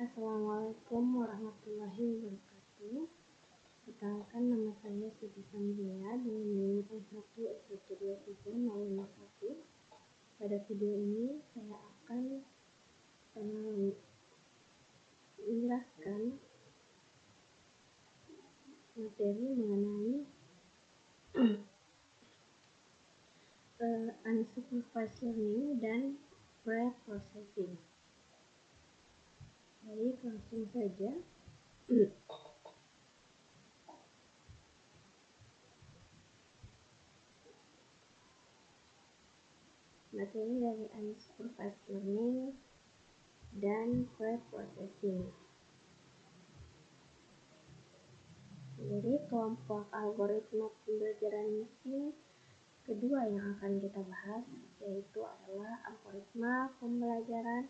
Assalamualaikum warahmatullahi wabarakatuh. Perkenalkan, nama saya Siti Samzia dengan unit S1 S123 01. Pada video ini saya akan menjelaskan materi mengenai unsupervised learning dan pre-processing. Baik, langsung saja. Materi dari unsupervised learning dan pre-processing. Jadi kelompok algoritma pembelajaran mesin kedua yang akan kita bahas yaitu adalah algoritma pembelajaran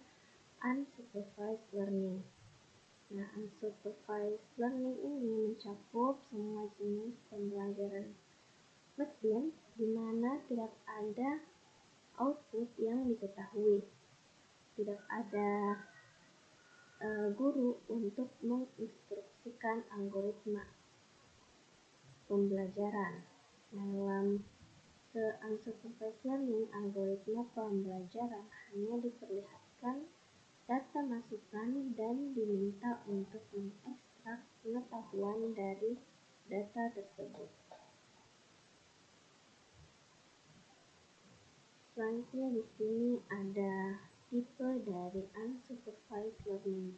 unsupervised learning. Nah, unsupervised learning ini mencakup semua jenis pembelajaran mesin di mana tidak ada output yang diketahui, tidak ada guru untuk menginstruksikan algoritma pembelajaran. Dalam unsupervised learning, algoritma pembelajaran hanya diperlihatkan data masukan dan diminta untuk mengekstrak pengetahuan dari data tersebut. Selanjutnya di sini ada tipe dari unsupervised learning.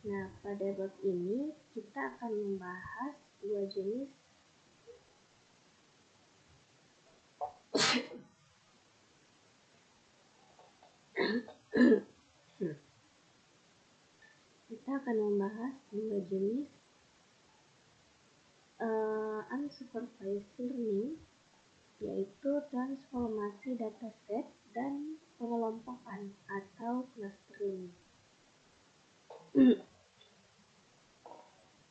Nah, pada bab ini kita akan membahas dua jenis unsupervised learning, yaitu transformasi dataset dan pengelompokan atau clustering.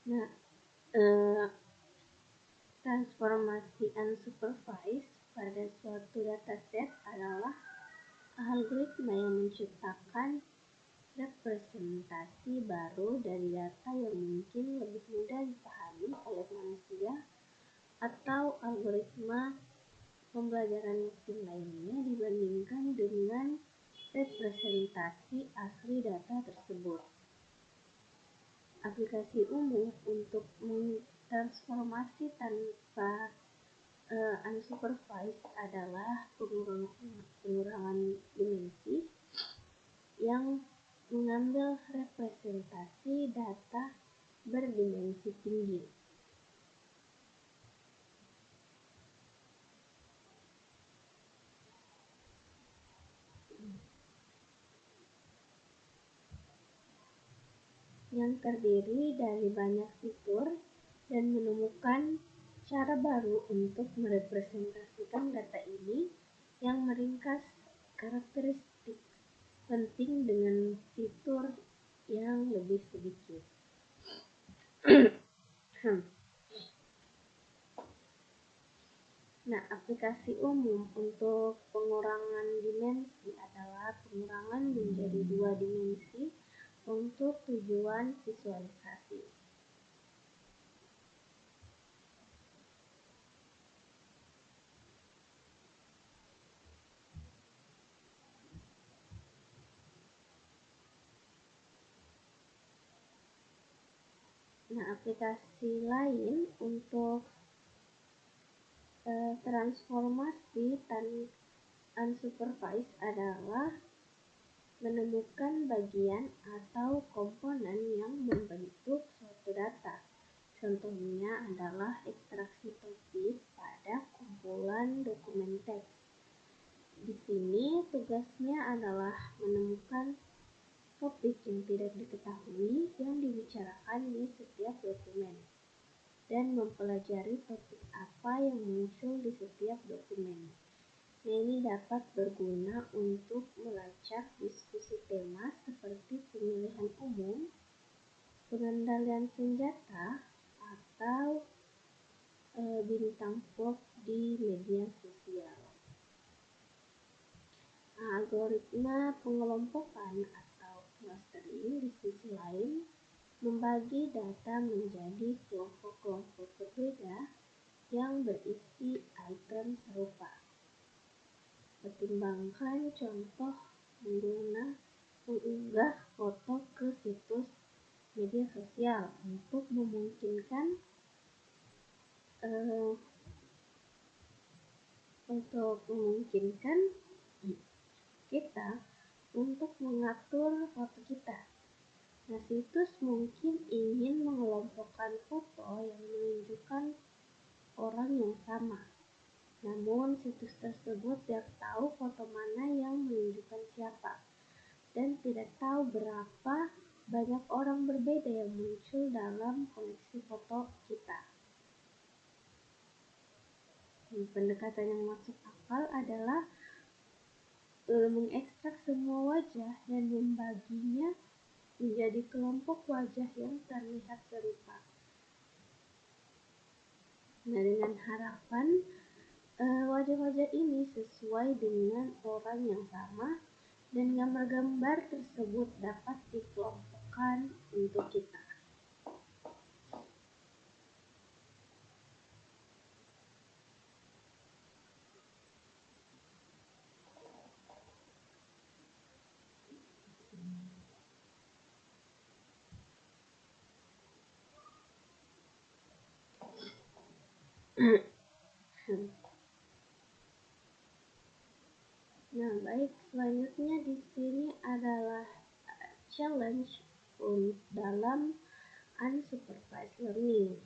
Nah, transformasi unsupervised pada suatu dataset adalah algoritma yang menciptakan representasi baru dari data yang mungkin lebih mudah dipahami oleh manusia atau algoritma pembelajaran mesin lainnya dibandingkan dengan representasi asli data tersebut. Aplikasi umum untuk transformasi tanpa unsupervised adalah pengurangan dimensi yang mengambil representasi data berdimensi tinggi. Yang terdiri dari banyak fitur dan menemukan cara baru untuk merepresentasikan data ini yang meringkas karakteristik penting dengan fitur yang lebih sedikit. Nah, aplikasi umum untuk pengurangan dimensi adalah pengurangan menjadi 2 dimensi untuk tujuan visualisasi. Nah, aplikasi lain untuk transformasi unsupervised adalah menemukan bagian atau komponen yang membentuk suatu data. Contohnya adalah ekstraksi topik pada kumpulan dokumen teks. Di sini tugasnya adalah menemukan topik yang tidak diketahui yang dibicarakan di setiap dokumen dan mempelajari topik apa yang muncul di setiap dokumen. Ini dapat berguna untuk melacak diskusi tema seperti pemilihan umum, pengendalian senjata, atau bintang pop di media sosial. Algoritma pengelompokan atau clustering di sisi lain membagi data menjadi kelompok-kelompok berbeda yang berisi item serupa. Pertimbangkan contoh mengunggah foto ke situs media sosial untuk memungkinkan eh, kita untuk mengatur foto kita. Nah, situs mungkin ingin mengelompokkan foto yang menunjukkan orang yang sama. Namun, situs tersebut tidak tahu foto mana yang menunjukkan siapa, dan tidak tahu berapa banyak orang berbeda yang muncul dalam koleksi foto kita. Pendekatan yang masuk akal adalah mengekstrak semua wajah dan membaginya menjadi kelompok wajah yang terlihat serupa. Nah, dengan harapan wajah-wajah ini sesuai dengan orang yang sama dan gambar-gambar tersebut dapat dikelompokkan untuk kita. Nah, baik, selanjutnya di sini adalah challenge dalam unsupervised learning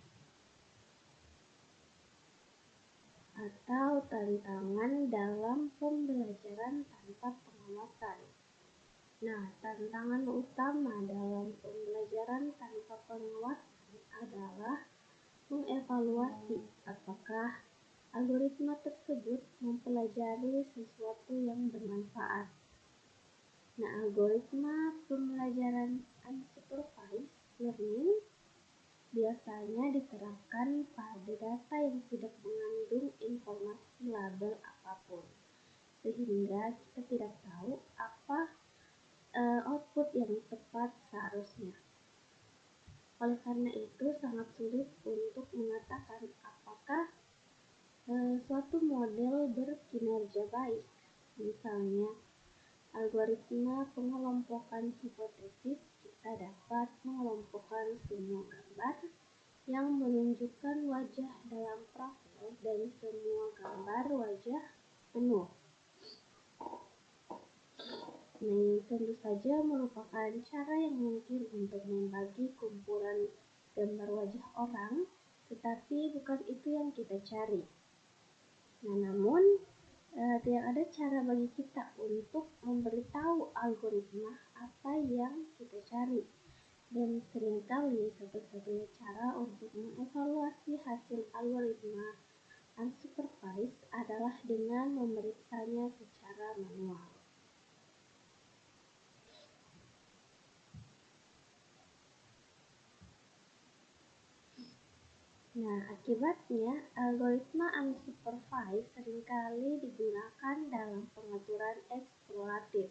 atau tantangan dalam pembelajaran tanpa pengawasan. Nah, tantangan utama dalam pembelajaran tanpa pengawasan adalah mengevaluasi apakah algoritma tersebut mempelajari sesuatu yang bermanfaat. Nah, algoritma pembelajaran unsupervised learning biasanya diterapkan pada data yang tidak mengandung informasi label apapun, sehingga kita tidak tahu apa output yang tepat seharusnya. Oleh karena itu, sangat sulit untuk mengatakan apakah suatu model berkinerja baik. Misalnya, algoritma pengelompokan hipotesis, kita dapat mengelompokkan semua gambar yang menunjukkan wajah dalam profil dan semua gambar wajah penuh. Ini tentu saja merupakan cara yang mungkin untuk membagi kumpulan gambar wajah orang, tetapi bukan itu yang kita cari. Nah, namun tidak ada cara bagi kita untuk memberitahu algoritma apa yang kita cari. Dan seringkali satu-satunya cara untuk mengevaluasi hasil algoritma unsupervised adalah dengan memeriksanya secara manual. Nah, akibatnya algoritma unsupervised seringkali digunakan dalam pengaturan eksploratif.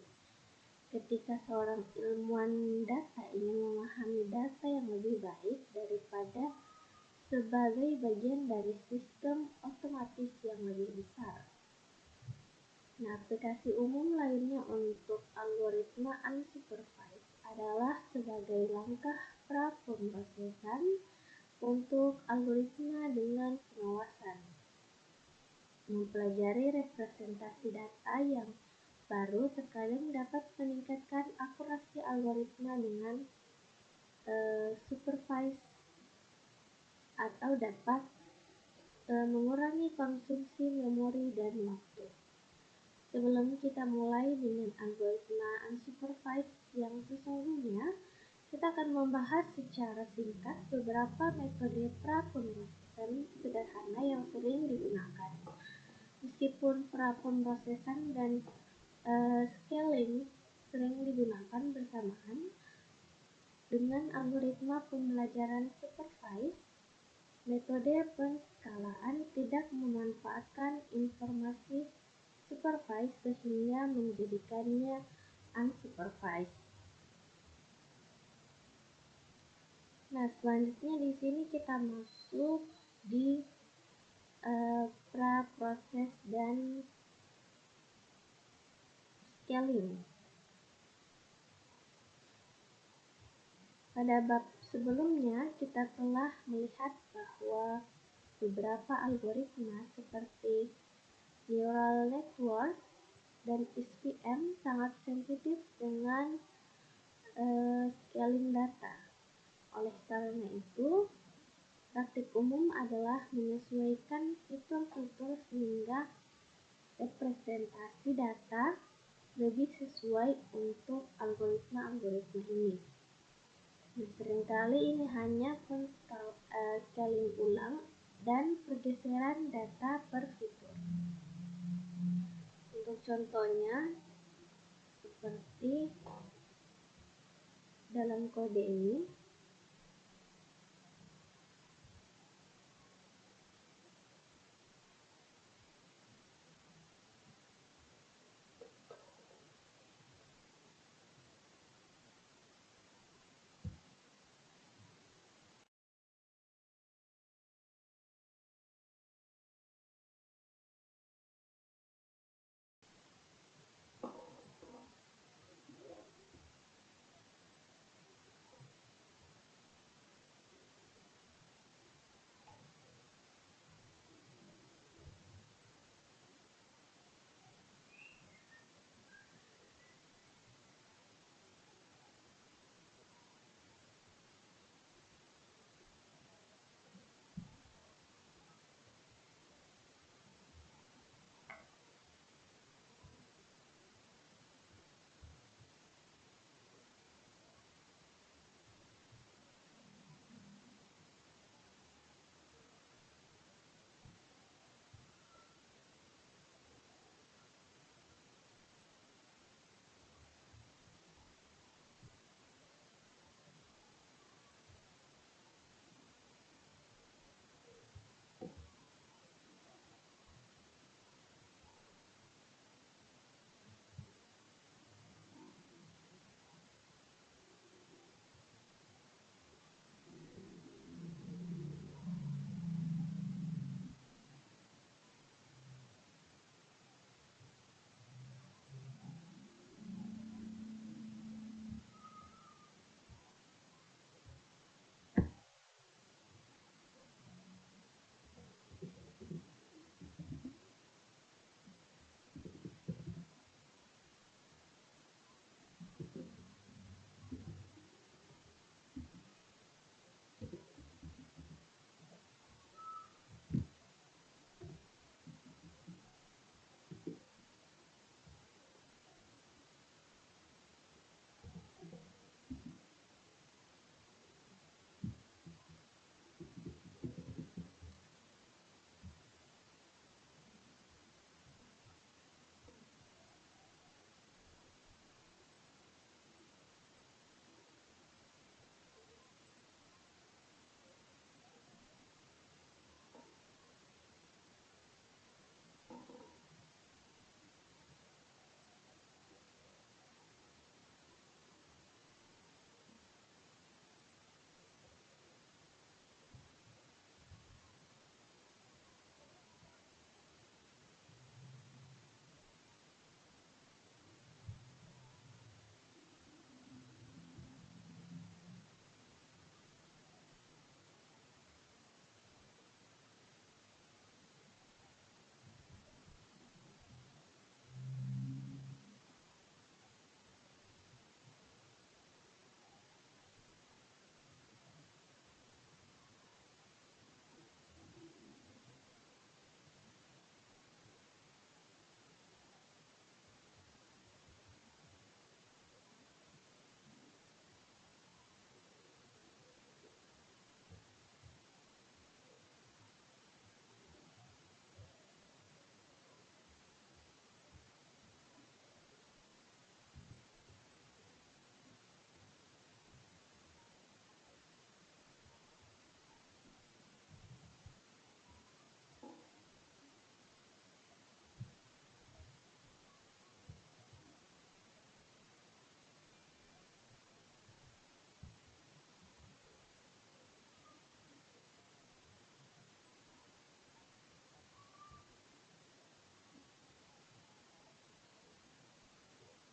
Ketika seorang ilmuwan data ingin memahami data yang lebih baik daripada sebagai bagian dari sistem otomatis yang lebih besar. Nah, aplikasi umum lainnya untuk algoritma unsupervised adalah sebagai langkah pra-pemrosesan untuk algoritma dengan pengawasan. Mempelajari representasi data yang baru terkadang dapat meningkatkan akurasi algoritma dengan supervised atau dapat mengurangi konsumsi memori dan waktu. Sebelum kita mulai dengan algoritma unsupervised yang sesungguhnya, kita akan membahas secara singkat beberapa metode pra-pemrosesan sederhana yang sering digunakan. Meskipun pra-pemrosesan dan scaling sering digunakan bersamaan dengan algoritma pembelajaran supervised, metode penskalaan tidak memanfaatkan informasi supervised sehingga menjadikannya unsupervised. Nah, selanjutnya di sini kita masuk di pra-proses dan scaling. Pada bab sebelumnya kita telah melihat bahwa beberapa algoritma seperti neural network dan SVM sangat sensitif dengan scaling data. Oleh karena itu, praktik umum adalah menyesuaikan fitur-fitur sehingga representasi data lebih sesuai untuk algoritma-algoritma ini. Seringkali ini hanya scaling ulang dan pergeseran data per fitur. Untuk contohnya, seperti dalam kode ini,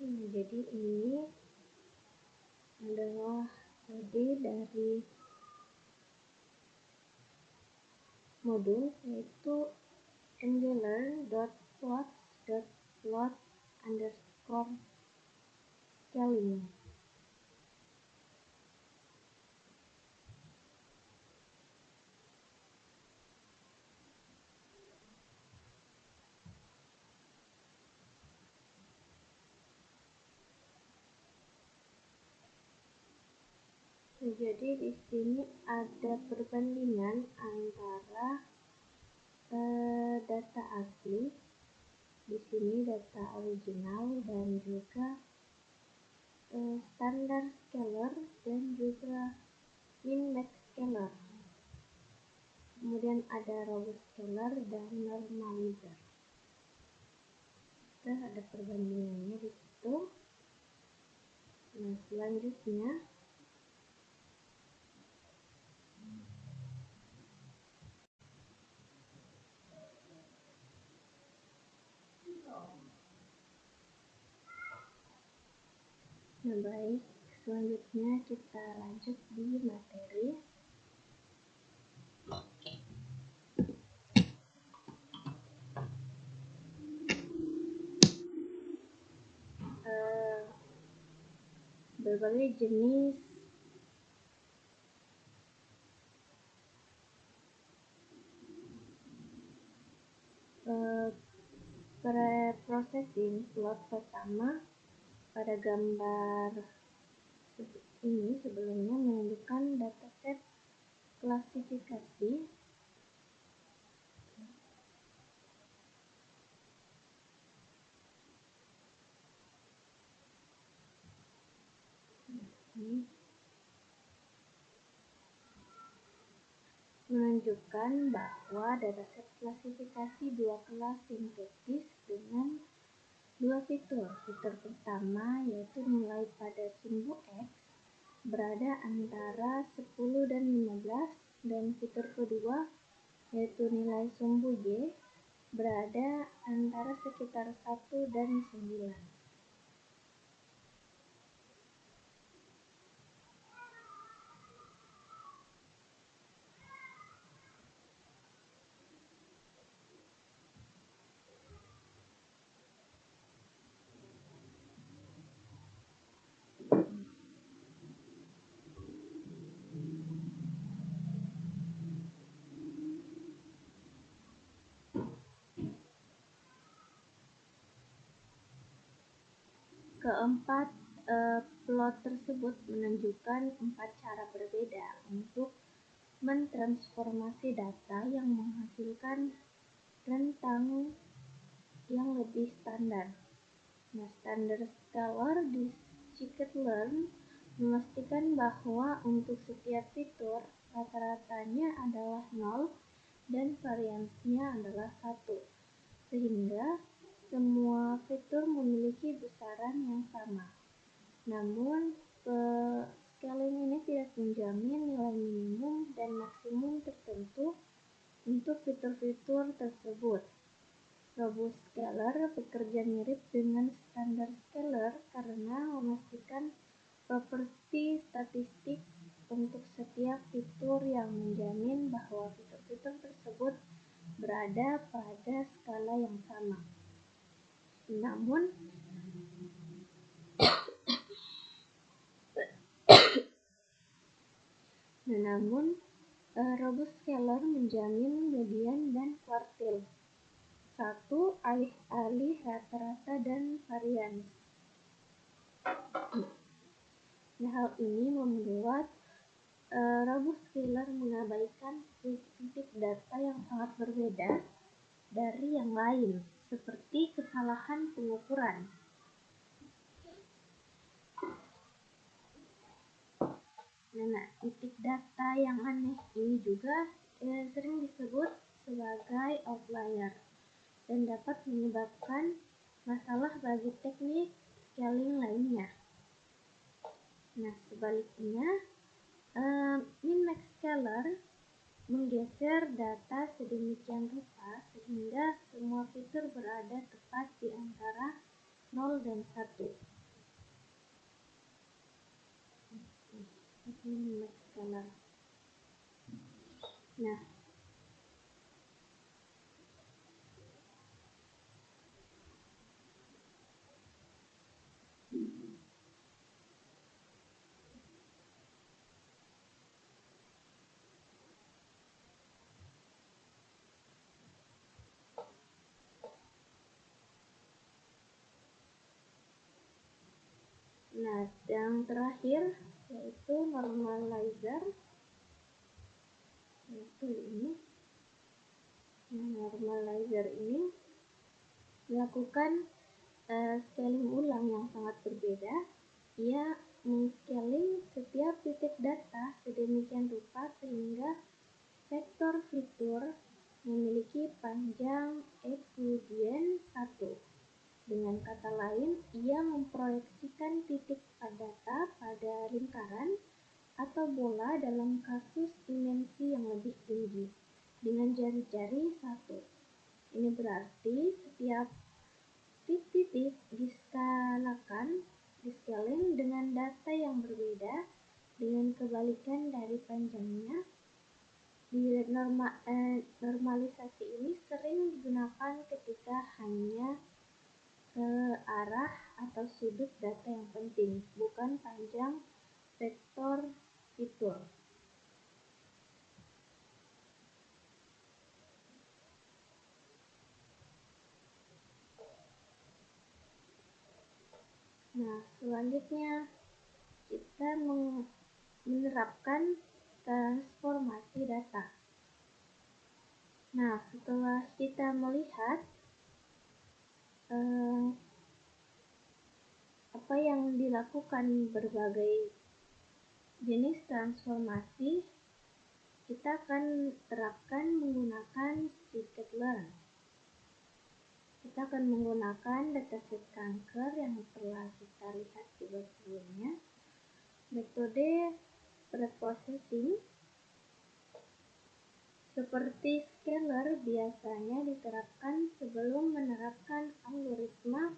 Jadi ini adalah tadi dari modul, yaitu angular.plots.plot_scaling. Jadi di sini ada perbandingan antara data asli, di sini data original, dan juga standar scalar dan juga min-max scalar. Kemudian ada robust scalar dan normalizer. Ada perbandingannya di situ. Nah, selanjutnya selanjutnya kita lanjut di materi. Berbagai jenis pre-processing plot pertama pada gambar ini sebelumnya menunjukkan dataset klasifikasi menunjukkan bahwa dataset klasifikasi dua kelas sintetis dengan dua fitur. Fitur pertama yaitu nilai pada sumbu X berada antara 10 dan 15, dan fitur kedua yaitu nilai sumbu Y berada antara sekitar 1 dan 9. Keempat, plot tersebut menunjukkan 4 cara berbeda untuk mentransformasi data yang menghasilkan rentang yang lebih standar. Nah, standar scalar di scikit-learn memastikan bahwa untuk setiap fitur rata-ratanya adalah 0 dan variansnya adalah 1, sehingga semua fitur memiliki besaran yang sama. Namun, scaling ini tidak menjamin nilai minimum dan maksimum tertentu untuk fitur-fitur tersebut. Robust scalar bekerja mirip dengan standar scalar karena memastikan properti statistik untuk setiap fitur yang menjamin bahwa fitur-fitur tersebut berada pada skala yang sama. Namun, robust scalar menjamin median dan kuartil. 1. Alih-alih rata-rata dan varians. Nah, hal ini membuat robust scalar mengabaikan titik data yang sangat berbeda dari yang lain, seperti kesalahan pengukuran. Nah, titik data yang aneh ini juga sering disebut sebagai outlier dan dapat menyebabkan masalah bagi teknik scaling lainnya. Nah, sebaliknya, min-max scalar menggeser data sedemikian rupa sehingga semua fitur berada tepat di antara 0 dan 1. min-max scalar. Nah, yang terakhir yaitu normalizer, yaitu ini. Normalizer ini melakukan scaling ulang yang sangat berbeda. Ia men-scaling setiap titik data sedemikian rupa sehingga vektor fitur memiliki panjang Euclidean 1. Dengan kata lain, ia memproyeksikan titik data pada lingkaran atau bola dalam kasus dimensi yang lebih tinggi dengan jari-jari 1. Ini berarti setiap titik di-scaling dengan data yang berbeda dengan kebalikan dari panjangnya. Normalisasi ini sering digunakan ketika hanya arah atau sudut data yang penting, bukan panjang vektor fitur. Nah, selanjutnya kita menerapkan transformasi data. Nah, setelah kita melihat apa yang dilakukan berbagai jenis transformasi, kita akan terapkan menggunakan scikit-learn. Kita akan menggunakan dataset kanker yang telah kita lihat juga sebelumnya. Metode preprocessing seperti scalar biasanya diterapkan sebelum menerapkan algoritma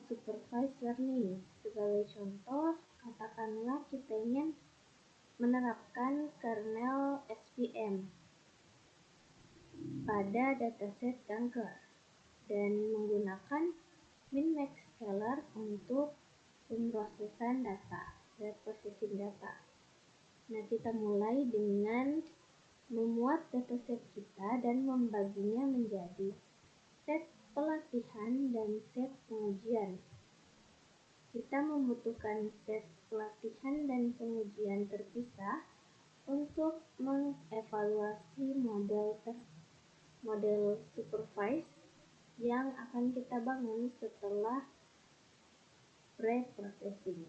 supervised learning. Sebagai contoh, katakanlah kita ingin menerapkan kernel SVM pada dataset kanker dan menggunakan min-max scalar untuk pemrosesan data, processing data. Nah, kita mulai dengan memuat dataset kita dan membaginya menjadi set pelatihan dan set pengujian. Kita membutuhkan set pelatihan dan pengujian terpisah untuk mengevaluasi model supervised yang akan kita bangun setelah pre-processing.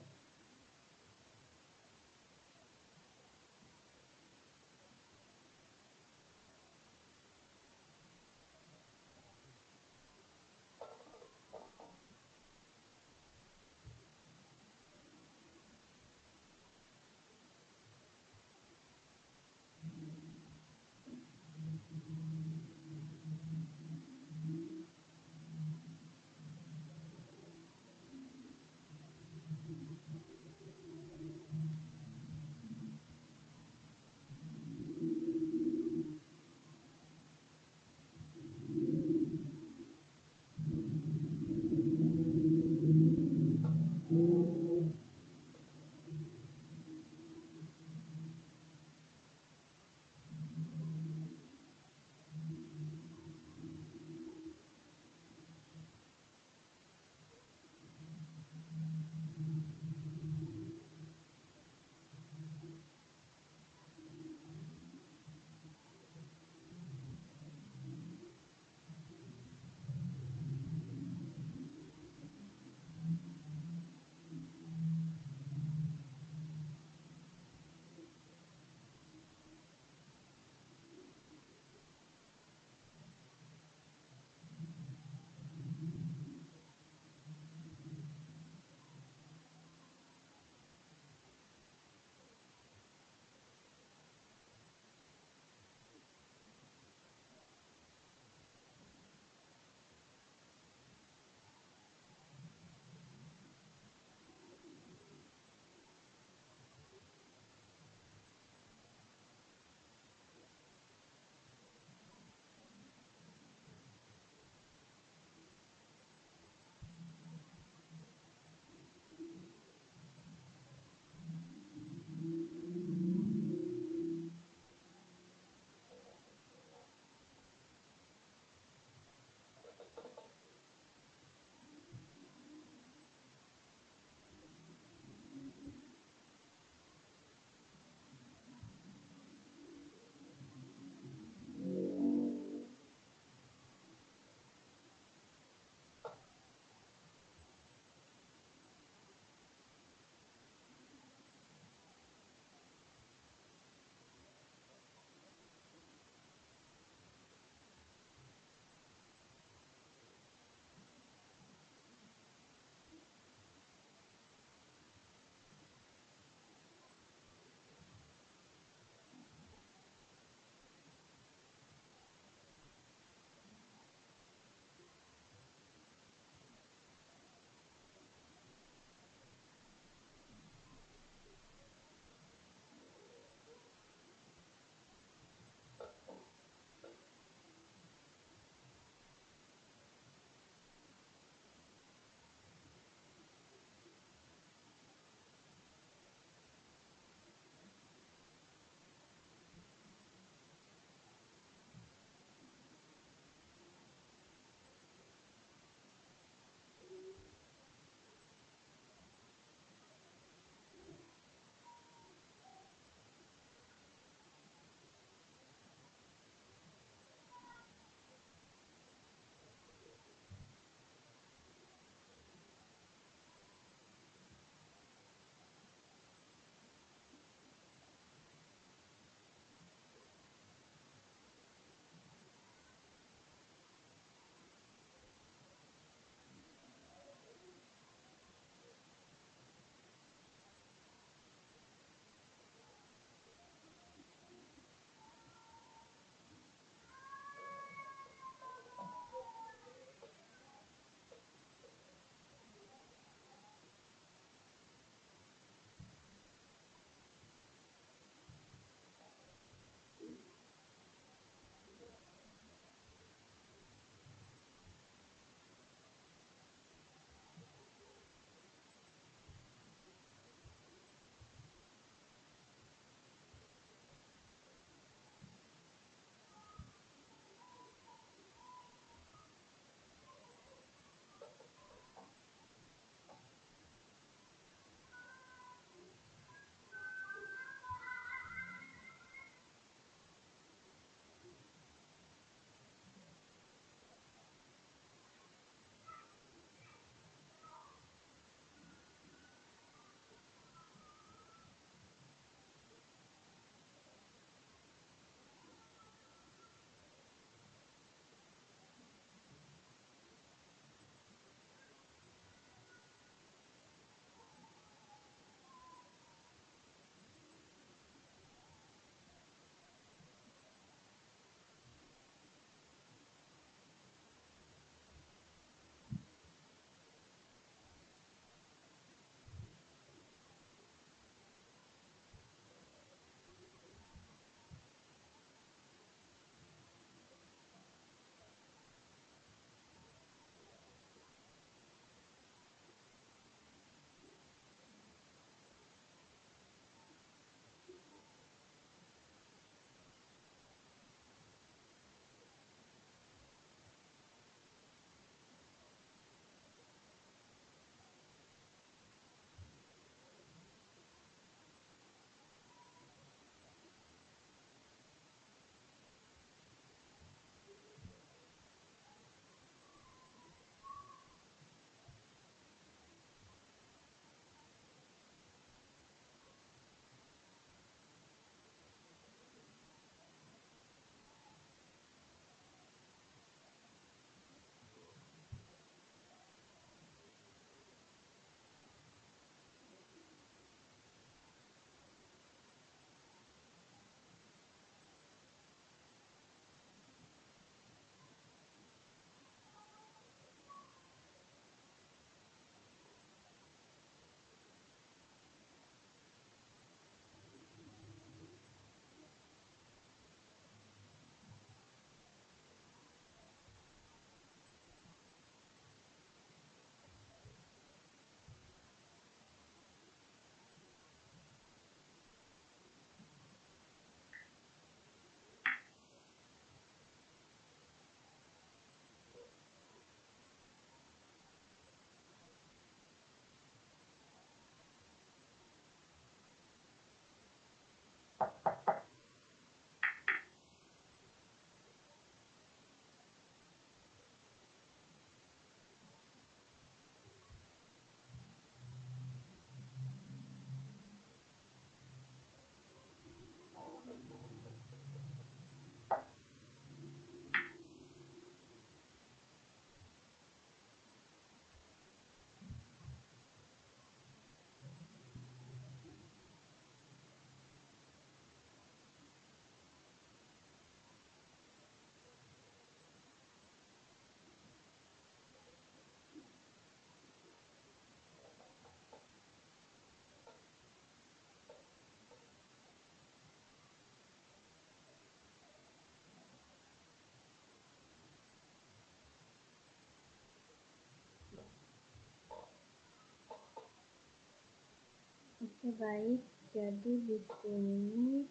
Oke, baik. Jadi di sini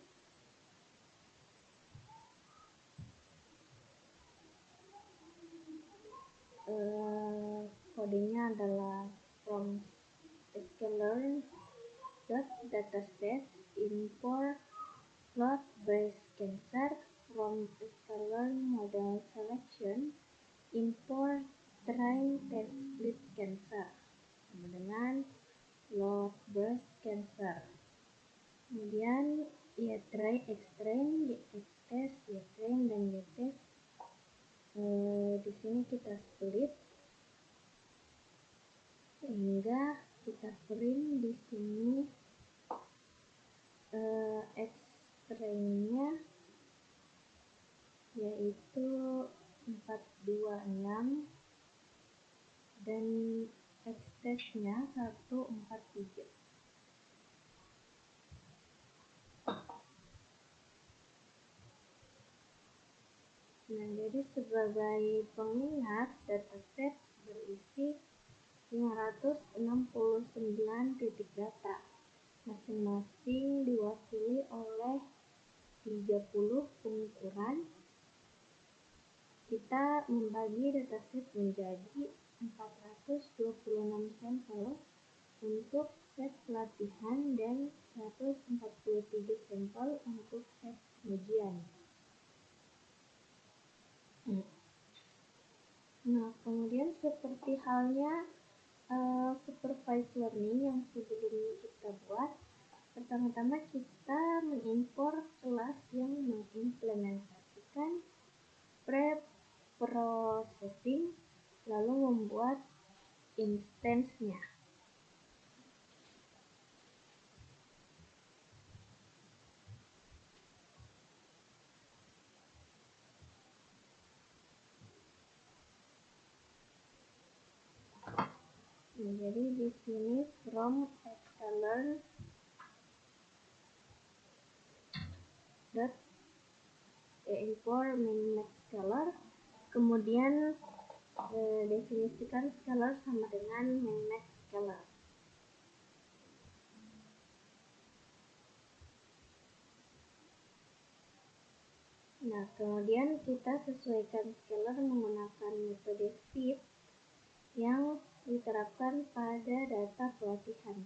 kodenya adalah from sklearn dot dataset import plot breast cancer from sklearn model selection import try test split cancer sama dengan plot breast cancer. Kemudian ya try extrain, y-test, y-train dan y-test. Di sini kita split sehingga kita print di sini extrainnya yaitu 426 dan x-testnya 143. Nah, jadi sebagai pengingat, dataset berisi 569 titik data, masing-masing diwakili oleh 30 pengukuran. Kita membagi dataset menjadi 426 sampel untuk set pelatihan dan 143 sampel untuk set pengujian. Nah, kemudian seperti halnya supervised learning yang sebelumnya kita buat, pertama-tama kita mengimpor kelas yang mengimplementasikan pre-processing, lalu membuat instance-nya. Nah, jadi di sini from sklearn dot import min-max scalar, kemudian definisikan scalar sama dengan min-max scalar. Nah, kemudian kita sesuaikan scalar menggunakan metode fit yang diterapkan pada data pelatihan.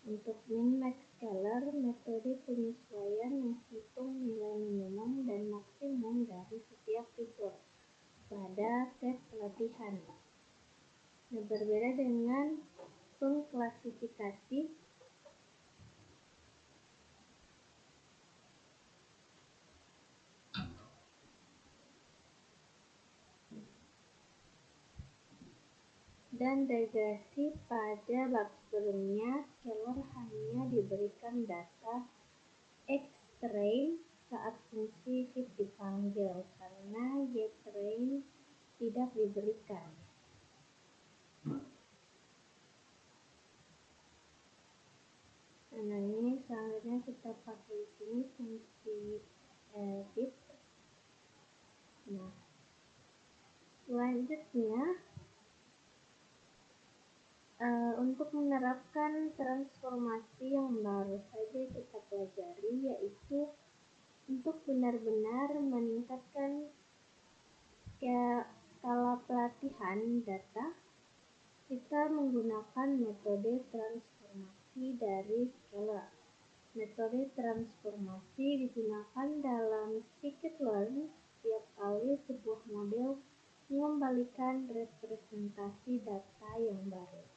Untuk min-max scalar, metode penyesuaian menghitung nilai minimum dan maksimum dari setiap fitur pada set pelatihan. Nah, berbeda dengan pengklasifikasi, dan regresi pada bab sebelumnya, scalar hanya diberikan data x-train saat fungsi fit dipanggil karena y-train tidak diberikan. Nah, ini selanjutnya kita pakai di sini fungsi fit. Nah, selanjutnya untuk menerapkan transformasi yang baru saja kita pelajari, yaitu untuk benar-benar meningkatkan skala pelatihan data, kita menggunakan metode transformasi dari scalar. Metode transformasi digunakan dalam scikit-learn setiap kali sebuah model mengembalikan representasi data yang baru.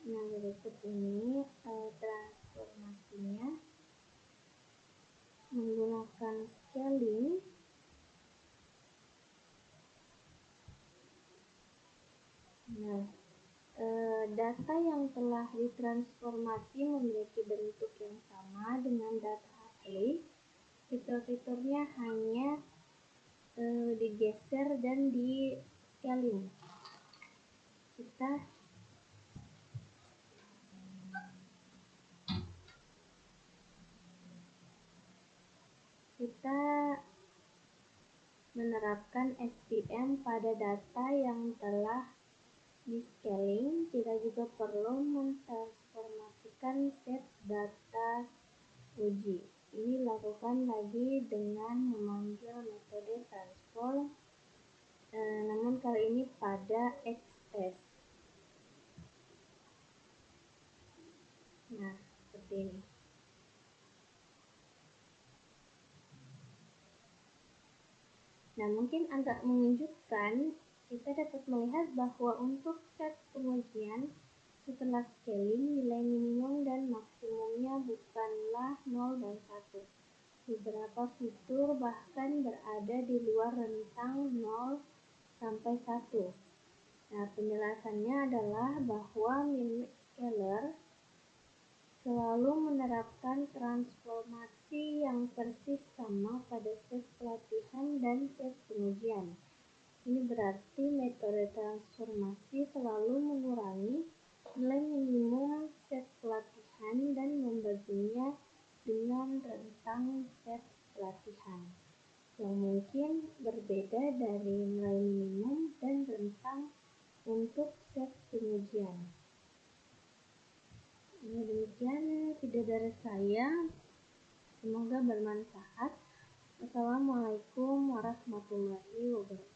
Nah, berikut ini transformasinya menggunakan scaling. Nah, data yang telah ditransformasi memiliki bentuk yang sama dengan data asli. Fitur-fiturnya hanya digeser dan di scaling. Kita kita menerapkan SVM pada data yang telah di-scaling, kita juga perlu mentransformasikan set data uji. Ini dilakukan lagi dengan memanggil metode transform, namun kali ini pada XS. Nah, seperti ini. Nah, mungkin agak mengejutkan, kita dapat melihat bahwa untuk set pengujian setelah scaling, nilai minimum dan maksimumnya bukanlah 0 dan 1. Beberapa fitur bahkan berada di luar rentang 0 sampai 1. Nah, penjelasannya adalah bahwa Minmix Scaler selalu menerapkan transformasi yang persis sama pada set pelatihan dan set pengujian. Ini berarti metode transformasi selalu mengurangi nilai minimum set pelatihan dan membaginya dengan rentang set pelatihan, yang mungkin berbeda dari nilai minimum dan rentang untuk set pengujian. Demikian video dari saya, semoga bermanfaat. Wassalamualaikum warahmatullahi wabarakatuh.